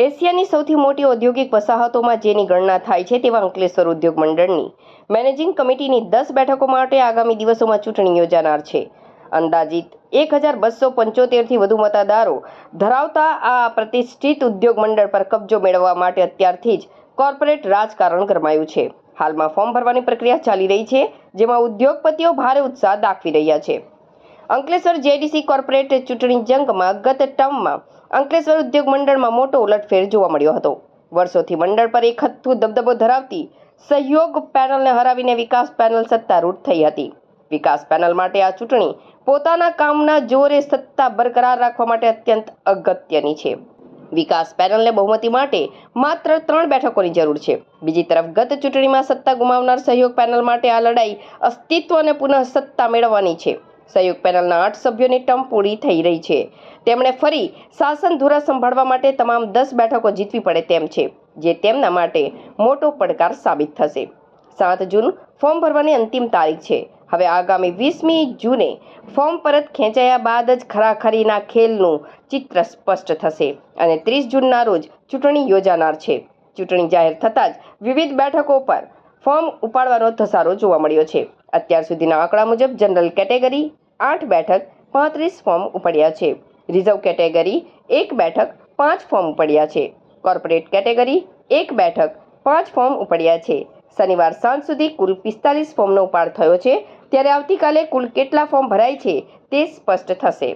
એશિયાની સૌથી મોટી ઔદ્યોગિક વસાહતોમાં જેની ગણના થાય છે તેવા અંકલેશ્વર ઉદ્યોગ મંડળની મેનેજિંગ કમિટીની 10 બેઠકો માટે આગામી દિવસોમાં ચૂંટણી યોજાનાર છે. અંદાજિત 1275થી વધુ મતદારો ધરાવતા આ પ્રતિષ્ઠિત ઉદ્યોગ મંડળ પર કબજો મેળવવા માટે અત્યારથી જ કોર્પોરેટ રાજકારણ ગરમાયું છે. હાલમાં ફોર્મ ભરવાની પ્રક્રિયા ચાલી રહી છે, જેમાં ઉદ્યોગપતિઓ ભારે ઉત્સાહ દાખવી રહ્યા છે. અંકલેશ્વર જેડીસી કોર્પોરેટ ચૂંટણી જંગમાં ગત ટર્મમાં અંકલેશ્વર ઉદ્યોગ મંડળમાં મોટો ઉલટફેર જોવા મળ્યો હતો. વર્ષોથી મંડળ પર એક હથ્થું દબદબો ધરાવતી સહયોગ પેનલને હરાવીને વિકાસ પેનલ સત્તારૂઢ થઈ હતી. વિકાસ પેનલ માટે આ ચૂંટણી પોતાના કામના જોરે સત્તા બરકરાર રાખવા માટે અત્યંત અગત્યની છે. વિકાસ પેનલને બહુમતી માટે માત્ર 3 બેઠકોની જરૂર છે. બીજી તરફ ગત ચૂંટણીમાં સત્તા ગુમાવનાર સહયોગ પેનલ માટે આ લડાઈ અસ્તિત્વ અને પુનઃ સત્તા મેળવવાની છે. સહયોગ પેનલના 8 સભ્યોની ટર્મ પૂરી થઈ રહી છે. તેમણે ફરી શાસન ધુરા સંભાળવા માટે તમામ 10 બેઠકો જીતવી પડે તેમ છે, જે તેમના માટે મોટો પડકાર સાબિત થશે. 7 જૂન ફોર્મ ભરવાની અંતિમ તારીખ છે. હવે આગામી 20મી જૂને ફોર્મ પરત ખેંચાયા બાદ જ ખરાખરીના ખેલનું ચિત્ર સ્પષ્ટ થશે અને 30 જૂનના રોજ ચૂંટણી યોજાનાર છે. ચૂંટણી જાહેર થતાં જ વિવિધ બેઠકો પર ફોર્મ ઉપાડવાનો ધસારો જોવા મળ્યો છે. અત્યાર સુધીના આંકડા મુજબ જનરલ કેટેગરી 8 બેઠક 35 ફોર્મ ઉપડ્યા છે. રિઝર્વ કેટેગરી 1 બેઠક 5 ફોર્મ ઉપડ્યા છે. કોર્પોરેટ કેટેગરી 1 બેઠક 5 ફોર્મ ઉપડ્યા છે. શનિવાર સાંજ સુધી કુલ 45 ફોર્મનો ઉપાડ થયો છે. ત્યારે આવતીકાલે કુલ કેટલા ફોર્મ ભરાય છે તે સ્પષ્ટ થશે.